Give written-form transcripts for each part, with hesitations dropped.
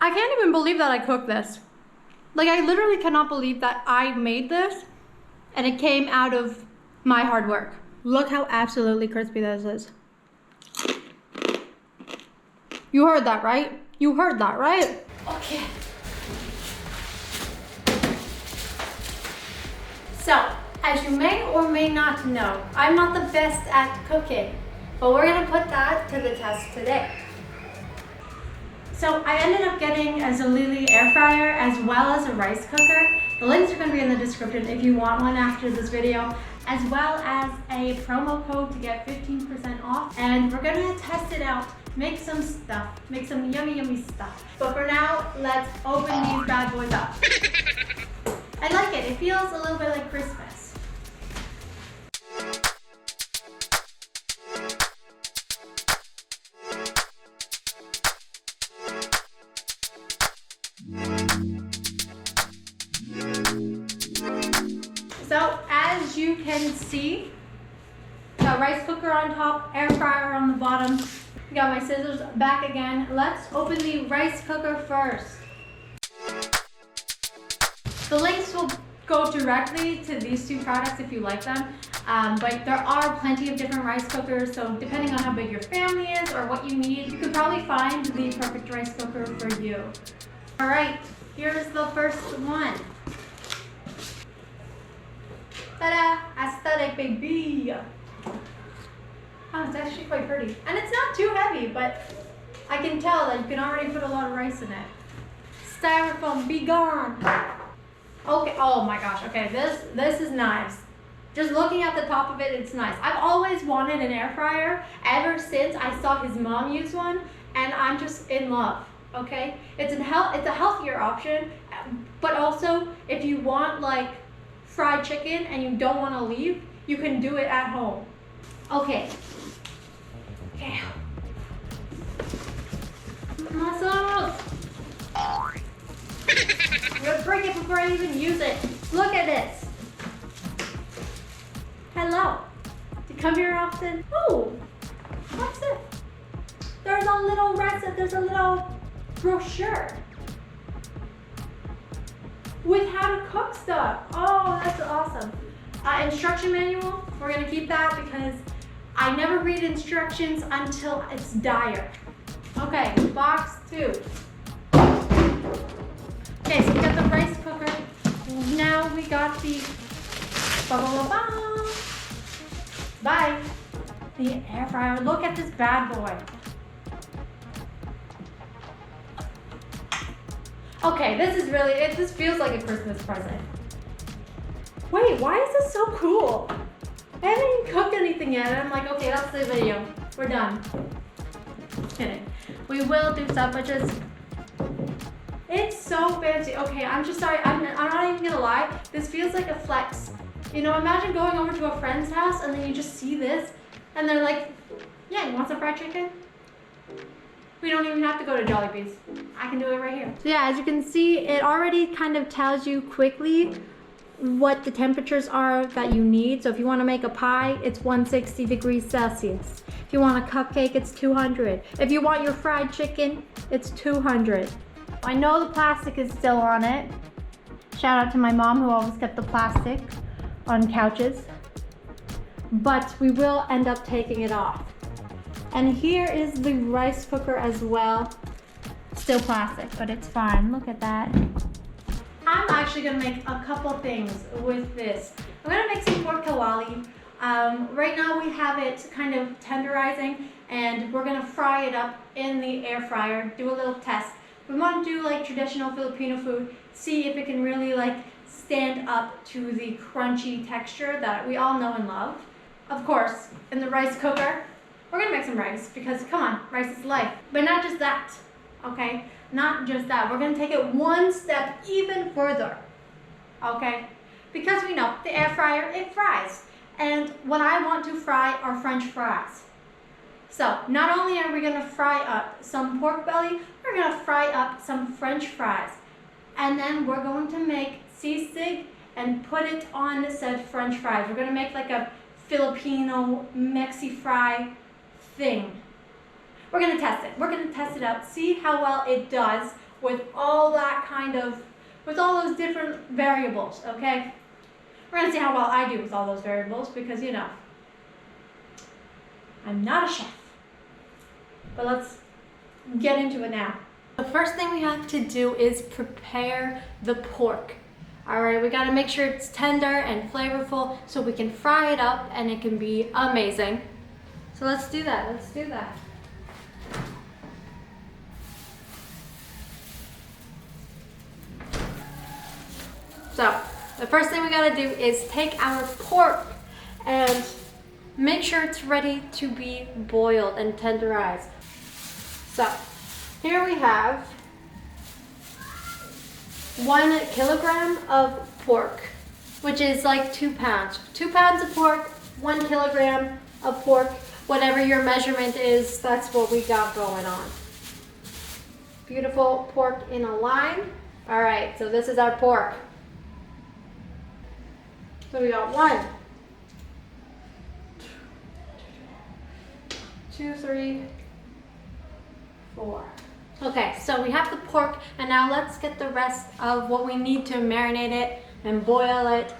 I can't even believe that I cooked this. Like, I literally cannot believe that I made this and it came out of my hard work. Look how absolutely crispy this is. You heard that, right? You heard that, right? Okay. So, as you may or may not know, I'm not the best at cooking, but we're gonna put that to the test today. So I ended up getting a Zalili air fryer as well as a rice cooker. The links are gonna be in the description if you want one after this video, as well as a promo code to get 15% off. And we're gonna test it out, make some stuff, make some yummy stuff. But for now, let's open these bad boys up. I like it, it feels a little bit like Christmas. So as you can see, got rice cooker on top, air fryer on the bottom. Got my scissors back again. Let's open the rice cooker first. The links will go directly to these two products if you like them, but there are plenty of different rice cookers, so depending on how big your family is or what you need, you could probably find the perfect rice cooker for you. All right, here's the first one. Ta-da! Aesthetic, baby! Oh, it's actually quite pretty. And it's not too heavy, but I can tell that you can already put a lot of rice in it. Styrofoam, be gone! Okay, oh my gosh, okay, this is nice. Just looking at the top of it, it's nice. I've always wanted an air fryer ever since I saw his mom use one, and I'm just in love, okay? It's a healthier option, but also if you want like fried chicken and you don't want to leave, you can do it at home. Okay. Okay. Muscles! I'm gonna break it before I even use it. Look at this. Hello. Do you come here often? Oh, what's it? There's a little recipe, there's a little brochure with how to cook stuff. Oh, that's awesome. Instruction manual, we're gonna keep that because I never read instructions until it's dire. Okay, box 2. Okay, so we got the rice cooker. Now we got the bye. The air fryer. Look at this bad boy. Okay, this is really, this feels like a Christmas present. Wait, why is this so cool? I haven't even cooked anything yet, and I'm like, okay, that's the video. We're done. Just kidding. We will do stuff, but just, it's so fancy. Okay, I'm just sorry, I'm not even gonna lie. This feels like a flex. You know, imagine going over to a friend's house and then you just see this, and they're like, yeah, you want some fried chicken? We don't even have to go to Jollibee's. I can do it right here. So yeah, as you can see, it already kind of tells you quickly what the temperatures are that you need. So if you want to make a pie, it's 160 degrees Celsius. If you want a cupcake, it's 200. If you want your fried chicken, it's 200. I know the plastic is still on it. Shout out to my mom who always kept the plastic on couches. But we will end up taking it off. And here is the rice cooker as well. Still plastic, but it's fine. Look at that. I'm actually gonna make a couple things with this. I'm gonna make some pork kawali. Right now we have it kind of tenderizing, and we're gonna fry it up in the air fryer, do a little test. We want to do like traditional Filipino food, see if it can really like stand up to the crunchy texture that we all know and love. Of course, in the rice cooker, we're gonna make some rice because come on, rice is life. But not just that, okay? Not just that, we're gonna take it one step even further, okay? Because we know the air fryer, it fries. And what I want to fry are French fries. So not only are we gonna fry up some pork belly, we're gonna fry up some French fries. And then we're going to make sisig and put it on said French fries. We're gonna make like a Filipino Mexi fry thing. We're gonna test it. We're gonna test it out, see how well it does with all with all those different variables, okay? We're gonna see how well I do with all those variables because, you know, I'm not a chef. But let's get into it now. The first thing we have to do is prepare the pork. All right, we gotta make sure it's tender and flavorful so we can fry it up and it can be amazing. So let's do that, So, the first thing we gotta do is take our pork and make sure it's ready to be boiled and tenderized. So, here we have 1 kilogram of pork, which is like 2 pounds. 2 pounds of pork, 1 kilogram of pork, whatever your measurement is, that's what we got going on. Beautiful pork in a line. All right, so this is our pork. So we got 1, 2, 3, 4. Okay, so we have the pork, and now let's get the rest of what we need to marinate it and boil it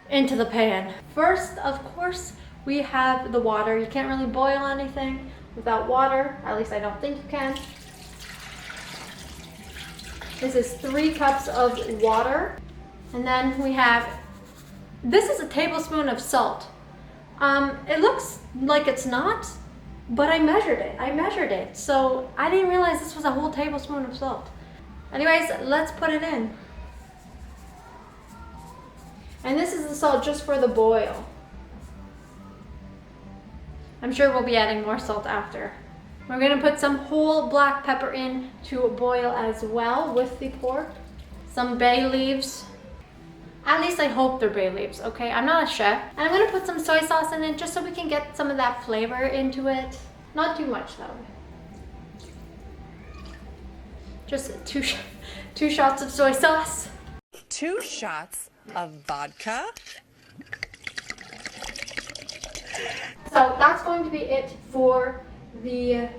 into the pan. First, of course, we have the water. You can't really boil anything without water, at least I don't think you can. This is 3 cups of water, and then we have, this is a tablespoon of salt. It looks like it's not, but I measured it. So I didn't realize this was a whole tablespoon of salt. Anyways, let's put it in. And this is the salt just for the boil. I'm sure we'll be adding more salt after. We're gonna put some whole black pepper in to boil as well with the pork. Some bay leaves. At least I hope they're bay leaves, okay? I'm not a chef. And I'm gonna put some soy sauce in it just so we can get some of that flavor into it. Not too much though. Just two shots of soy sauce. 2 shots of vodka. So that's going to be it for the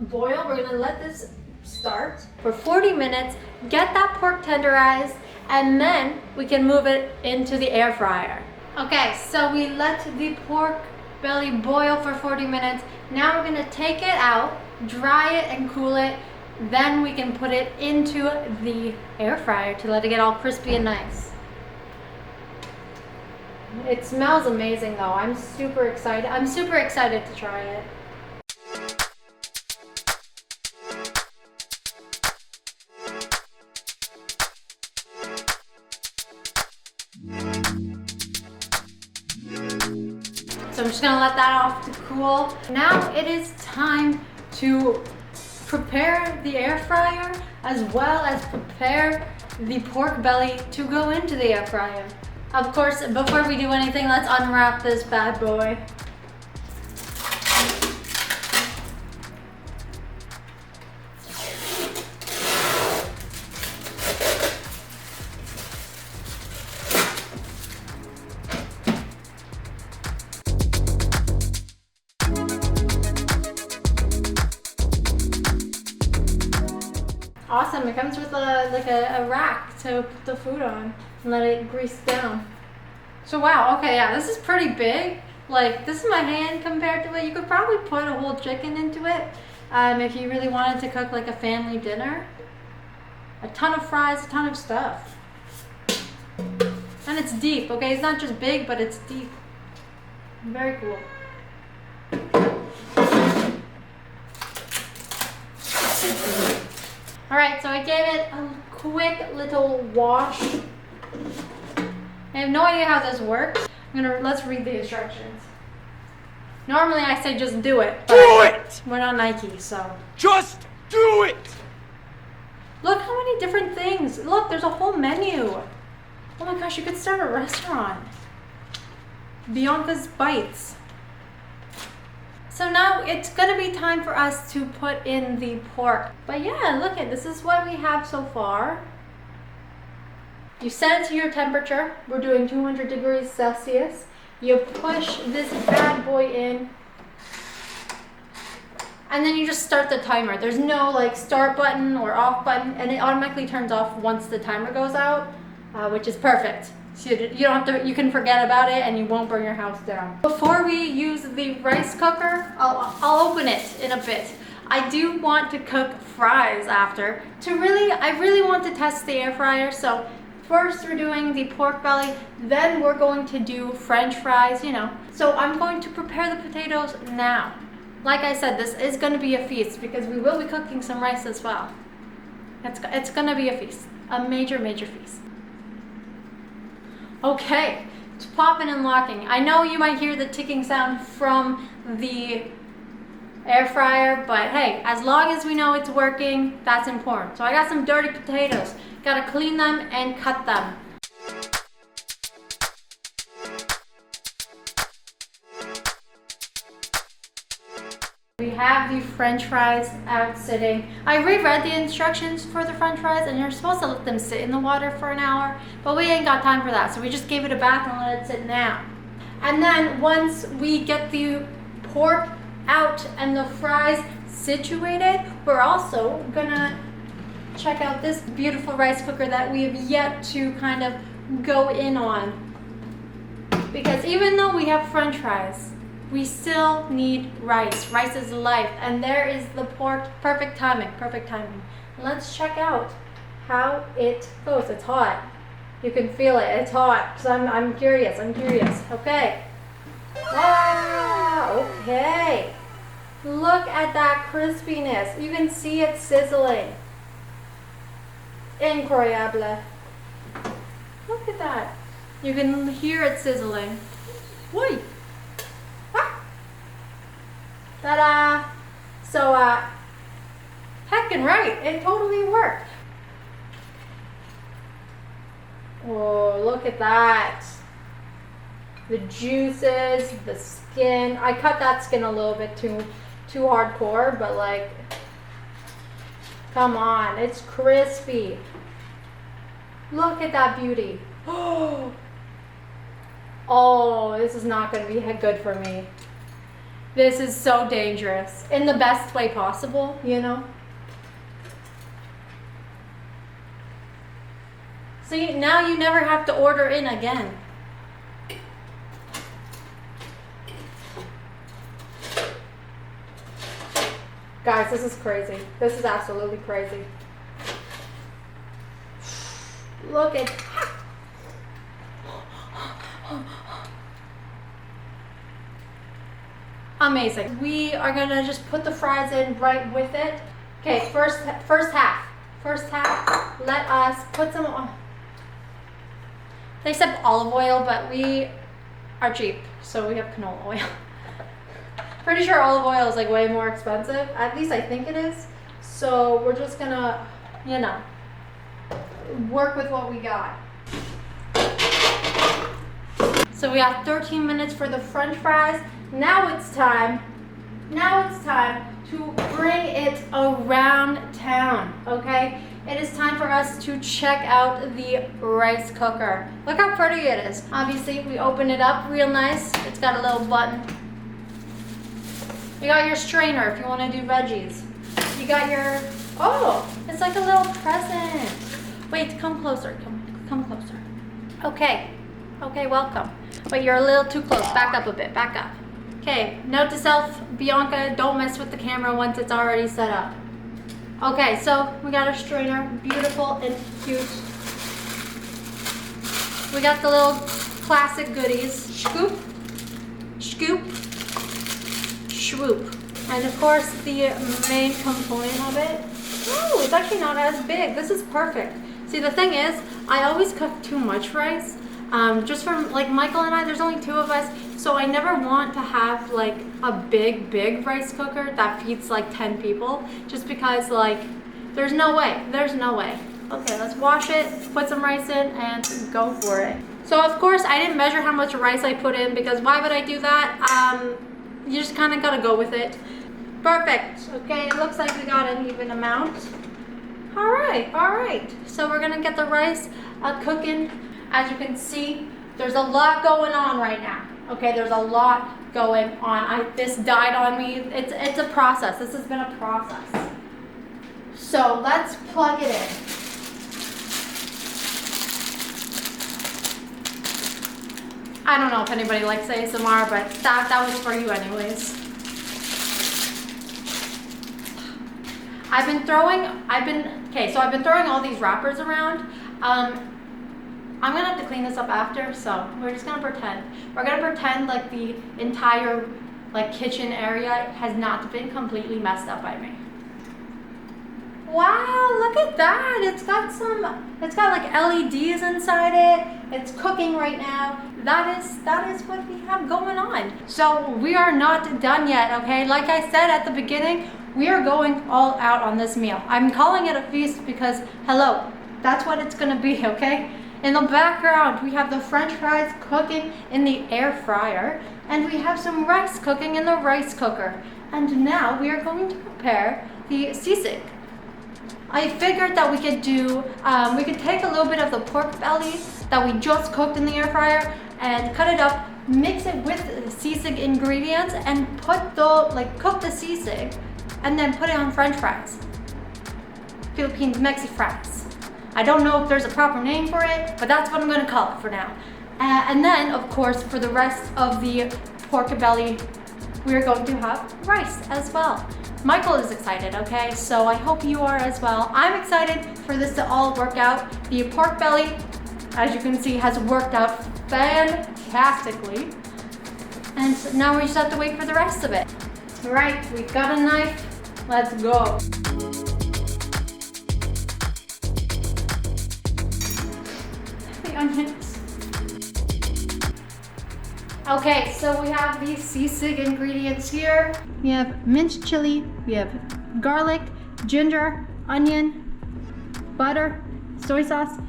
boil. We're gonna let this start for 40 minutes, get that pork tenderized, and then we can move it into the air fryer. Okay, so we let the pork belly boil for 40 minutes. Now we're gonna take it out, dry it and cool it. Then we can put it into the air fryer to let it get all crispy and nice. It smells amazing though. I'm super excited. I'm super excited to try it. So I'm just gonna let that off to cool. Now it is time to prepare the air fryer as well as prepare the pork belly to go into the air fryer. Of course, before we do anything, let's unwrap this bad boy. Awesome, it comes with a rack to put the food on and let it grease down. So wow, okay, yeah, this is pretty big. Like, this is my hand compared to it. You could probably put a whole chicken into it if you really wanted to cook like a family dinner. A ton of fries, a ton of stuff. And it's deep, okay? It's not just big, but it's deep. Very cool. All right, so I gave it a quick little wash. I have no idea how this works. Let's read the instructions. Normally I say just do it. But do it! We're not Nike, so. Just do it! Look how many different things. Look, there's a whole menu. Oh my gosh, you could start a restaurant. Bianca's Bites. So now it's gonna be time for us to put in the pork. But yeah, look at this is what we have so far. You set it to your temperature. We're doing 200 degrees Celsius. You push this bad boy in. and then you just start the timer. There's no like start button or off button, and it automatically turns off once the timer goes out, which is perfect. So you don't have to, you can forget about it and you won't burn your house down. Before we use the rice cooker, I'll open it in a bit. I do want to cook fries after. I really want to test the air fryer. So first we're doing the pork belly, then we're going to do French fries, you know. So I'm going to prepare the potatoes now. Like I said, this is going to be a feast because we will be cooking some rice as well. It's going to be a feast, a major feast. Okay, it's popping and locking. I know you might hear the ticking sound from the air fryer, but hey, as long as we know it's working, that's important. So I got some dirty potatoes. Gotta clean them and cut them. We have the French fries out sitting. I reread the instructions for the French fries and you're supposed to let them sit in the water for an hour, but we ain't got time for that, so we just gave it a bath and let it sit now. And then once we get the pork out and the fries situated, we're also gonna check out this beautiful rice cooker that we have yet to kind of go in on. Because even though we have French fries, we still need rice. Rice is life, and there is the pork. Perfect timing, perfect timing. Let's check out how it goes. It's hot. You can feel it, it's hot. So I'm curious, Okay. Wow, okay. Look at that crispiness. You can see it sizzling. Incroyable. Look at that. You can hear it sizzling. Whee! Ah. Ta-da! So, heckin' right. It totally worked. Oh, look at that. The juices, the skin. I cut that skin a little bit too hardcore, but like, come on, it's crispy. Look at that beauty. Oh, this is not going to be good for me. This is so dangerous. In the best way possible, you know? See, now you never have to order in again. Guys, this is crazy. This is absolutely crazy. Look at... Amazing. We are gonna just put the fries in right with it. Okay, first half. Let us put some... They said olive oil, but we are cheap, so we have canola oil. Pretty sure olive oil is like way more expensive. At least I think it is. So we're just gonna, you know, work with what we got. So we have 13 minutes for the French fries. Now it's time to bring it around town, okay? It is time for us to check out the rice cooker. Look how pretty it is. Obviously, we open it up real nice. It's got a little button. You got your strainer if you want to do veggies. You got your, oh, it's like a little present. Wait, come closer, come closer. Okay, welcome. Wait, you're a little too close. Back up a bit, back up. Okay, note to self, Bianca, don't mess with the camera once it's already set up. Okay, so we got our strainer, beautiful and cute. We got the little classic goodies. Scoop, scoop, swoop. And of course, the main component of it. Oh, it's actually not as big. This is perfect. See, the thing is, I always cook too much rice. Just for like Michael and I, there's only 2 of us, so I never want to have like a big rice cooker that feeds like 10 people, just because like there's no way. Okay, let's wash it, put some rice in, and go for it. So of course I didn't measure how much rice I put in, because why would I do that? You just kind of gotta go with it. Perfect. Okay, it looks like we got an even amount. All right. So we're gonna get the rice cooking. As you can see, there's a lot going on right now. Okay, there's a lot going on. This died on me. It's a process. This has been a process. So let's plug it in. I don't know if anybody likes ASMR, but that was for you anyways. I've been throwing all these wrappers around. I'm gonna have to clean this up after, so we're just gonna pretend. We're gonna pretend like the entire kitchen area has not been completely messed up by me. Wow, look at that. It's got like LEDs inside it. It's cooking right now. That is what we have going on. So we are not done yet, okay? Like I said at the beginning, we are going all out on this meal. I'm calling it a feast because, hello, that's what it's gonna be, okay? In the background, we have the French fries cooking in the air fryer, and we have some rice cooking in the rice cooker. And now we are going to prepare the sisig. I figured that we could take a little bit of the pork belly that we just cooked in the air fryer and cut it up, mix it with the sisig ingredients, and cook the sisig, and then put it on French fries. Philippine Mexi fries. I don't know if there's a proper name for it, but that's what I'm gonna call it for now. And then, of course, for the rest of the pork belly, we're going to have rice as well. Michael is excited, okay? So I hope you are as well. I'm excited for this to all work out. The pork belly, as you can see, has worked out fantastically. And so now we just have to wait for the rest of it. All right, we've got a knife. Let's go. The onions. Okay, so we have these sisig ingredients here. We have minced chili, we have garlic, ginger, onion, butter, soy sauce.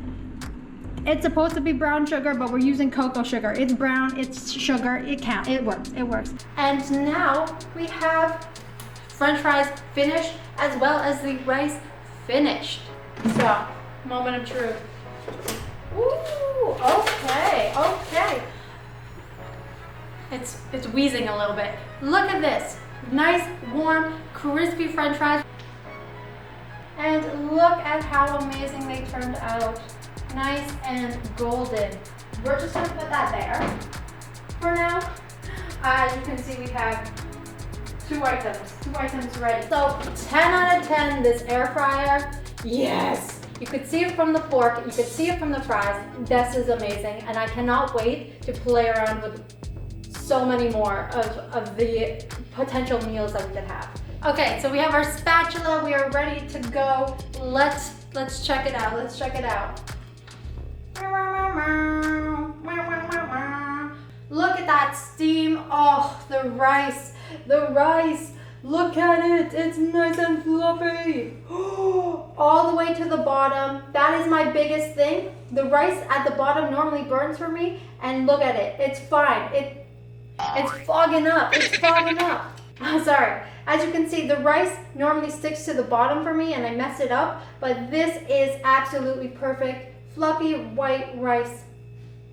It's supposed to be brown sugar, but we're using cocoa sugar. It's brown, it's sugar, it counts, it works. And now we have French fries finished, as well as the rice finished. So, moment of truth. Ooh, okay. It's wheezing a little bit. Look at this. Nice, warm, crispy French fries. And look at how amazing they turned out. Nice and golden. We're just gonna put that there for now. As you can see, we have two items ready. So 10 out of 10, this air fryer. Yes. You could see it from the pork, you could see it from the fries. This is amazing, and I cannot wait to play around with so many more of the potential meals that we could have. Okay, so we have our spatula. We are ready to go. Let's check it out. Look at that steam. Oh, the rice. Look at it. It's nice and fluffy. All the way to the bottom. That is my biggest thing. The rice at the bottom normally burns for me, and look at it. It's fine. It's fogging up. Oh, sorry. As you can see, the rice normally sticks to the bottom for me and I messed it up, but this is absolutely perfect. Fluffy white rice.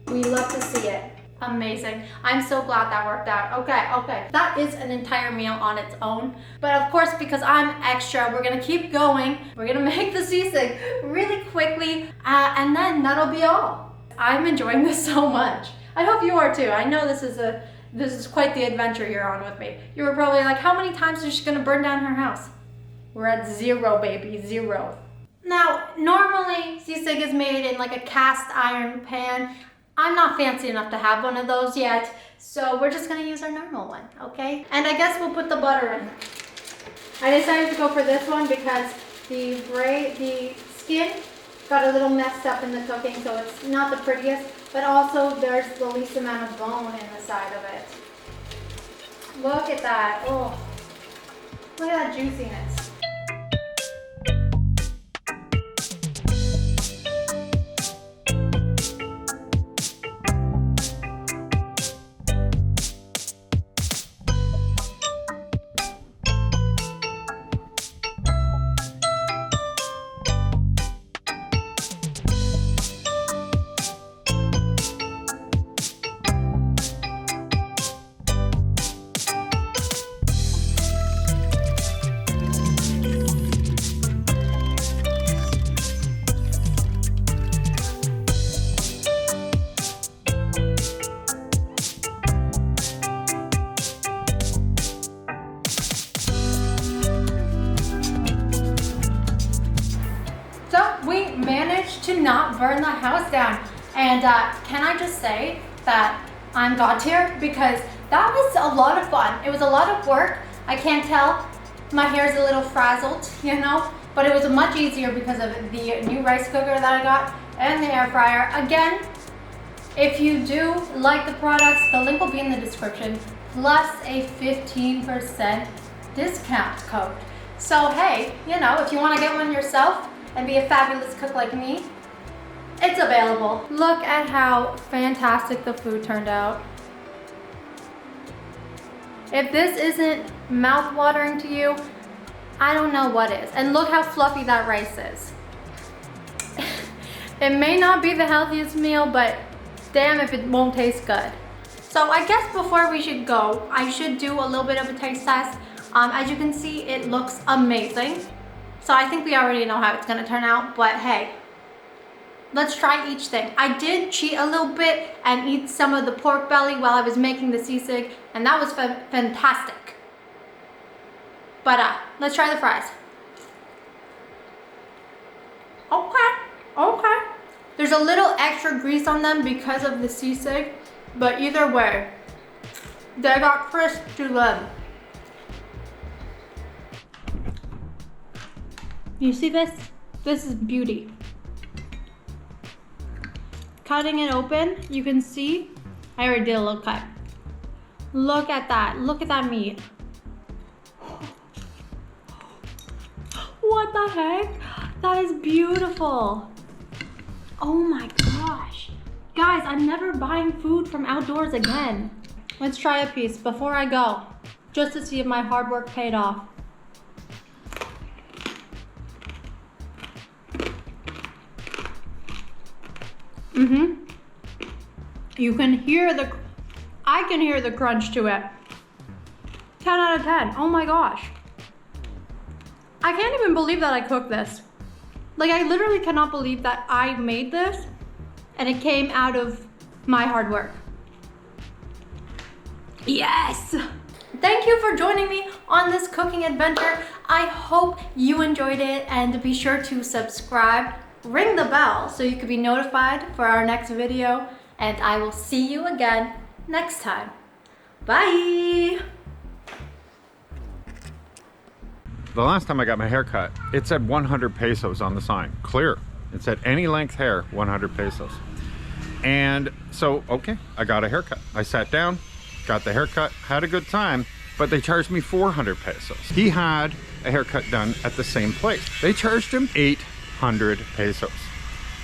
We love to see it. Amazing. I'm so glad that worked out. Okay. That is an entire meal on its own. But of course, because I'm extra, we're gonna keep going. We're gonna make the sisig really quickly, and then that'll be all. I'm enjoying this so much. I hope you are too. I know this is quite the adventure you're on with me. You were probably like, how many times is she gonna burn down her house? We're at 0, baby, 0. Now, normally sisig is made in like a cast iron pan. I'm not fancy enough to have one of those yet, so we're just gonna use our normal one, okay? And I guess we'll put the butter in. I decided to go for this one because the skin got a little messed up in the cooking, so it's not the prettiest, but also there's the least amount of bone in the side of it. Look at that. Oh, look at that juiciness. to not burn the house down. And can I just say that I'm God tier, because that was a lot of fun. It was a lot of work. I can't tell. My hair's a little frazzled, you know, but it was much easier because of the new rice cooker that I got and the air fryer. Again, if you do like the products, the link will be in the description, plus a 15% discount code. So hey, you know, if you want to get one yourself and be a fabulous cook like me, it's available. Look at how fantastic the food turned out. If this isn't mouth-watering to you, I don't know what is. And look how fluffy that rice is. It may not be the healthiest meal, but damn if it won't taste good. So I guess before we should go, I should do a little bit of a taste test. As you can see, it looks amazing. So I think we already know how it's gonna turn out, but hey, let's try each thing. I did cheat a little bit and eat some of the pork belly while I was making the sisig, and that was fantastic. But let's try the fries. Okay. There's a little extra grease on them because of the sisig, but either way, they got crisp to them. You see this? This is beauty. Cutting it open, you can see, I already did a little cut. Look at that meat. What the heck? That is beautiful. Oh my gosh. Guys, I'm never buying food from outdoors again. Let's try a piece before I go, just to see if my hard work paid off. You can hear I can hear the crunch to it. 10 out of 10, oh my gosh. I can't even believe that I cooked this. Like, I literally cannot believe that I made this and it came out of my hard work. Yes! Thank you for joining me on this cooking adventure. I hope you enjoyed it, and be sure to subscribe, ring the bell so you can be notified for our next video, and I will see you again next time. Bye! The last time I got my hair cut, it said 100 pesos on the sign, clear. It said any length hair, 100 pesos. And so, okay, I got a haircut. I sat down, got the haircut, had a good time, but they charged me 400 pesos. He had a haircut done at the same place. They charged him 800 pesos.